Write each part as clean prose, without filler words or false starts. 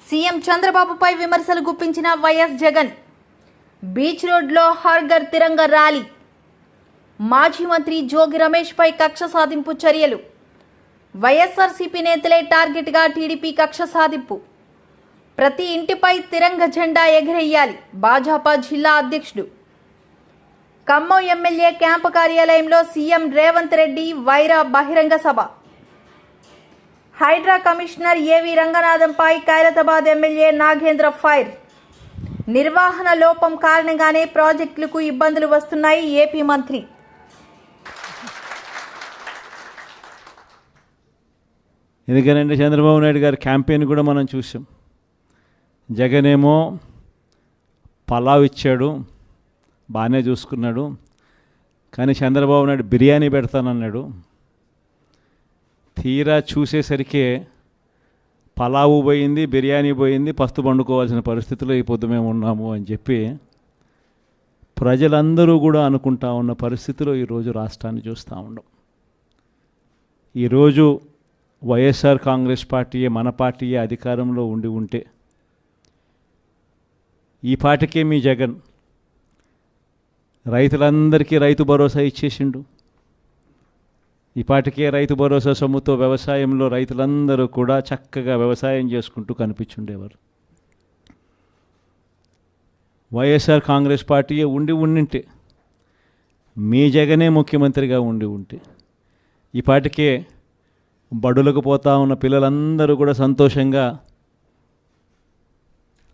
CM చంద్రబాబుపై విమర్శలు గుప్పించిన YS Jagan. Beach రోడ్లో హర్ ఘర్ తిరంగా ర్యాలీ. మాజీ మంత్రి జోగి రమేష్పై కక్ష సాధింపు చర్యలు. వైఎస్ఆర్సీపీ నేతలే టార్గెట్గా టీడీపీ కక్ష సాధింపు. ప్రతి ఇంటిపై తిరంగ జెండా ఎగిరెయ్యాలి భాజపా జిల్లా అధ్యక్షుడు. ఖమ్మం ఎమ్మెల్యే క్యాంపు కార్యాలయంలో సీఎం రేవంత్ రెడ్డి వైరా బహిరంగ సభ. హైడ్రా కమిషనర్ ఏవి రంగనాథంపై ఖైరతాబాద్ ఎమ్మెల్యే నాగేంద్ర ఫైర్. నిర్వహణ లోపం కారణంగానే ప్రాజెక్టులకు ఇబ్బందులు వస్తున్నాయి ఏపీ మంత్రి. ఎందుకనంటే చంద్రబాబు నాయుడు గారి క్యాంపెయిన్ కూడా మనం చూసాం. జగన్ ఏమో పలావ్ ఇచ్చాడు, బాగానే చూసుకున్నాడు. కానీ చంద్రబాబు నాయుడు బిర్యానీ పెడతానన్నాడు. తీరా చూసేసరికి పలావు పోయింది, బిర్యానీ పోయింది, పస్తు పండుకోవాల్సిన పరిస్థితిలో ఈ పొద్దు మేము ఉన్నాము అని చెప్పి ప్రజలందరూ కూడా అనుకుంటా ఉన్న పరిస్థితిలో ఈరోజు రాష్ట్రాన్ని చూస్తూ ఉన్నాం. ఈరోజు వైఎస్ఆర్ కాంగ్రెస్ పార్టీయే, మన పార్టీయే అధికారంలో ఉంటే ఈ పార్టీకే మీ జగన్ రైతులందరికీ రైతు భరోసా ఇచ్చేసిండు. ఈ పాటికే రైతు భరోసా సొమ్ముతో వ్యవసాయంలో రైతులందరూ కూడా చక్కగా వ్యవసాయం చేసుకుంటూ కనిపించుండేవారు. వైఎస్ఆర్ కాంగ్రెస్ పార్టీయే ఉండింటే, మీ జగనే ముఖ్యమంత్రిగా ఉంటే ఈ పాటికే బడులకు పోతా ఉన్న పిల్లలందరూ కూడా సంతోషంగా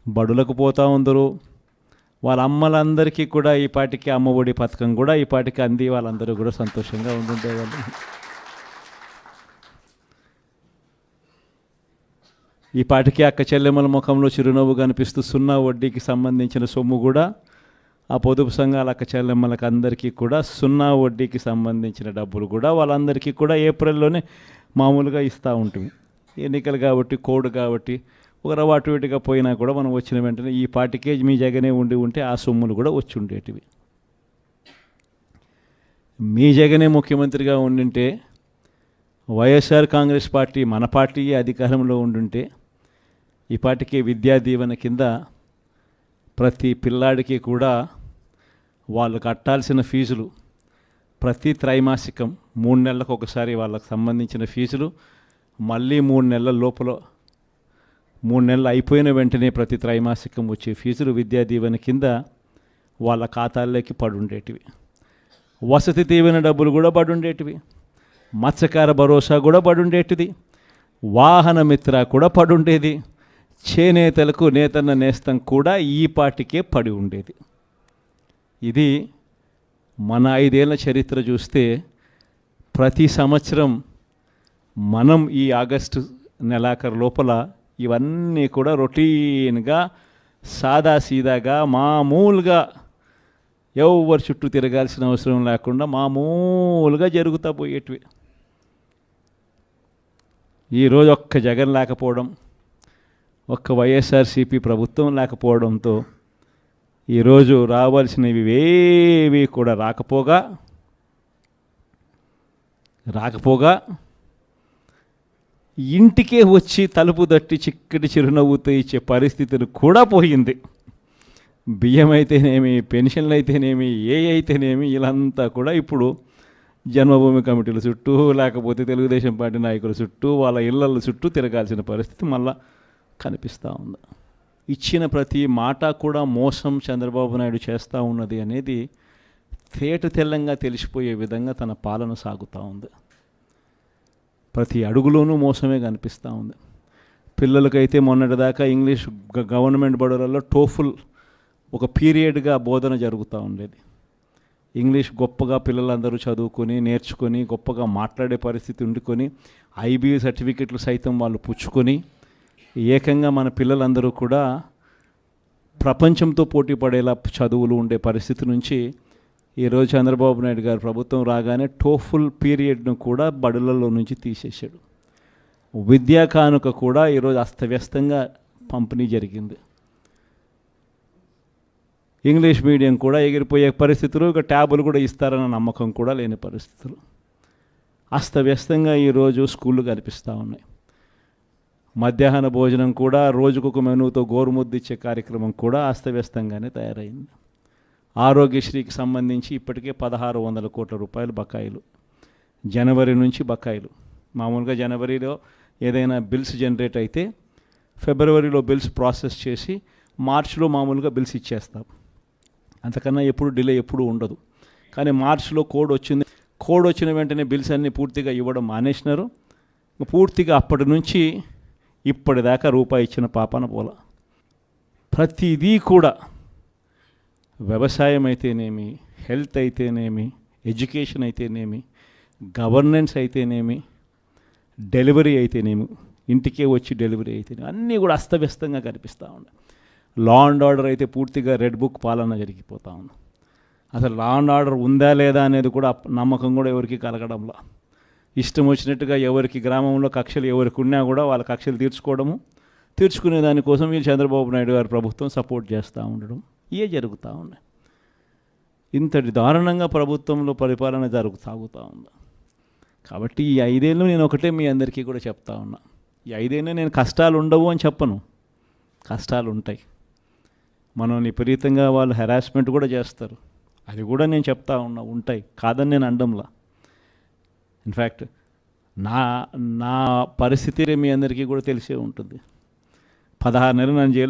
బడులకు పోతూ ఉందరు. వాళ్ళ అమ్మలందరికీ కూడా ఈ పాటికి అమ్మఒడి పథకం కూడా ఈ పాటికి అంది వాళ్ళందరూ కూడా సంతోషంగా ఉండుండేవాళ్ళు. ఈ పాటికి అక్క చెల్లెమ్మల ముఖంలో చిరునవ్వు కనిపిస్తూ సున్నా వడ్డీకి సంబంధించిన సొమ్ము కూడా ఆ పొదుపు సంఘాల అక్క చెల్లెమ్మలకు అందరికీ కూడా సున్నా వడ్డీకి సంబంధించిన డబ్బులు కూడా వాళ్ళందరికీ కూడా ఏప్రిల్లోనే మామూలుగా ఇస్తూ ఉంటుంది. ఎన్నికలు కాబట్టి, కోడ్ కాబట్టి ఒక అటు ఇటుగా పోయినా కూడా మనం వచ్చిన వెంటనే ఈ పార్టీకే మీ జగనే ఉంటే ఆ సొమ్ములు కూడా వచ్చి ఉండేటివి. మీ జగనే ముఖ్యమంత్రిగా ఉండింటే, వైఎస్ఆర్ కాంగ్రెస్ పార్టీ మన పార్టీయే అధికారంలో ఉండుంటే ఈ పార్టీకి విద్యా దీవెన కింద ప్రతి పిల్లాడికి కూడా వాళ్ళు కట్టాల్సిన ఫీజులు ప్రతి త్రైమాసికం 3 నెలలకు ఒకసారి వాళ్ళకు సంబంధించిన ఫీజులు మళ్ళీ 3 నెలల లోపల 3 నెలలు అయిపోయిన వెంటనే ప్రతి త్రైమాసికం వచ్చే ఫీజులు విద్యా దీవెన కింద వాళ్ళ ఖాతాల్లోకి పడుండేటివి. వసతి దీవెన డబ్బులు కూడా పడుండేటివి. మత్స్యకార భరోసా కూడా పడుండేటిది. వాహన మిత్ర కూడా పడుండేది. చేనేతలకు నేతన్న నేస్తం కూడా ఈ పార్టీకే పడి ఉండేది. ఇది మన 5 ఏళ్ల చరిత్ర చూస్తే ప్రతి సంవత్సరం మనం ఈ ఆగస్టు నెలాఖరు లోపల ఇవన్నీ కూడా రొటీన్గా సాదాసీదాగా మామూలుగా ఎవరు చుట్టూ తిరగాల్సిన అవసరం లేకుండా మామూలుగా జరుగుతూ పోయేటివి. ఈరోజు ఒక్క జగన్ లేకపోవడం, ఒక్క వైఎస్ఆర్సీపీ ప్రభుత్వం లేకపోవడంతో ఈరోజు రావాల్సినవి ఏవి కూడా రాకపోగా ఇంటికే వచ్చి తలుపు తట్టి చిక్కటి చిరునవ్వుతో ఇచ్చే పరిస్థితులు కూడా పోయింది. బియ్యం అయితేనేమి, పెన్షన్లు అయితేనేమి, అయితేనేమి వీళ్ళంతా కూడా ఇప్పుడు జన్మభూమి కమిటీల చుట్టూ లేకపోతే తెలుగుదేశం పార్టీ నాయకుల చుట్టూ వాళ్ళ ఇళ్ళ చుట్టూ తిరగాల్సిన పరిస్థితి మళ్ళా కనిపిస్తూ ఉంది. ఇచ్చిన ప్రతి మాట కూడా మోసం చంద్రబాబు నాయుడు చేస్తూ ఉన్నది అనేది తేట తెల్లంగా తెలిసిపోయే విధంగా తన పాలన సాగుతూ ఉంది. ప్రతి అడుగులోనూ మోసమే కనిపిస్తూ ఉంది. పిల్లలకైతే మొన్నటిదాకా ఇంగ్లీష్ గవర్నమెంట్ బడులలో టోఫుల్ ఒక పీరియడ్గా బోధన జరుగుతూ ఉండేది. ఇంగ్లీష్ గొప్పగా పిల్లలందరూ చదువుకొని నేర్చుకొని గొప్పగా మాట్లాడే పరిస్థితి ఉండుకొని IBA సర్టిఫికెట్లు సైతం వాళ్ళు పుచ్చుకొని ఏకంగా మన పిల్లలందరూ కూడా ప్రపంచంతో పోటీ పడేలా చదువులు ఉండే పరిస్థితి నుంచి ఈరోజు చంద్రబాబు నాయుడు గారు ప్రభుత్వం రాగానే టోఫుల్ పీరియడ్ను కూడా బడులలో నుంచి తీసేశాడు. విద్యా కానుక కూడా ఈరోజు అస్తవ్యస్తంగా పంపిణీ జరిగింది. ఇంగ్లీష్ మీడియం కూడా ఎగిరిపోయే పరిస్థితులు, ఇక ట్యాబులు కూడా ఇస్తారన్న నమ్మకం కూడా లేని పరిస్థితులు. అస్తవ్యస్తంగా ఈరోజు స్కూళ్ళు కనిపిస్తూ ఉన్నాయి. మధ్యాహ్న భోజనం కూడా రోజుకొక మెనూతో గోరుముద్ద ఇచ్చే కార్యక్రమం కూడా అస్తవ్యస్తంగానే తయారైంది. ఆరోగ్యశ్రీకి సంబంధించి ఇప్పటికే 1600 కోట్ల రూపాయలు బకాయిలు, జనవరి నుంచి బకాయిలు. మామూలుగా జనవరిలో ఏదైనా బిల్స్ జనరేట్ అయితే ఫిబ్రవరిలో బిల్స్ ప్రాసెస్ చేసి మార్చిలో మామూలుగా బిల్స్ ఇచ్చేస్తాం. అంతకన్నా ఎప్పుడు డిలే ఎప్పుడు ఉండదు. కానీ మార్చిలో కోడ్ వచ్చింది. కోడ్ వచ్చిన వెంటనే బిల్స్ అన్నీ పూర్తిగా ఇవ్వడం మానేసినారు. పూర్తిగా అప్పటి నుంచి ఇప్పటిదాకా రూపాయి ఇచ్చిన పాపాన పోల. ప్రతిదీ కూడా వ్యవసాయం అయితేనేమి, హెల్త్ అయితేనేమి, ఎడ్యుకేషన్ అయితేనేమి, గవర్నెన్స్ అయితేనేమి, డెలివరీ అయితేనేమి, ఇంటికే వచ్చి డెలివరీ అయితేనేమి, అన్నీ కూడా అస్తవ్యస్తంగా కనిపిస్తూ ఉన్నాయి. లా అండ్ ఆర్డర్ అయితే పూర్తిగా రెడ్ బుక్ పాలన జరిగిపోతూ ఉంది. అసలు లా అండ్ ఆర్డర్ ఉందా లేదా అనేది కూడా నమ్మకం కూడా ఎవరికి కలగడంలా. ఇష్టం వచ్చినట్టుగా ఎవరికి గ్రామంలో కక్షలు ఎవరికి ఉన్నా కూడా వాళ్ళ కక్షలు తీర్చుకునే దానికోసం వీళ్ళు చంద్రబాబు నాయుడు గారి ప్రభుత్వం సపోర్ట్ చేస్తూ ఉండడం ఇవే జరుగుతూ ఉన్నాయి. ఇంతటి దారుణంగా ప్రభుత్వంలో పరిపాలన సాగుతూ ఉంది. కాబట్టి ఈ 5 ఏళ్ళు నేను ఒకటే మీ అందరికీ కూడా చెప్తా ఉన్నా. ఈ 5 ఏళ్ళు నేను కష్టాలు ఉండవు అని చెప్పను, కష్టాలు ఉంటాయి. మనం విపరీతంగా వాళ్ళు హెరాస్మెంట్ కూడా చేస్తారు, అది కూడా నేను చెప్తా ఉన్నా, ఉంటాయి, కాదని నేను అనడంలా. ఇన్ఫ్యాక్ట్ నా పరిస్థితి మీ అందరికీ కూడా తెలిసే ఉంటుంది. 16 నెలలు నన్ను జైల్లో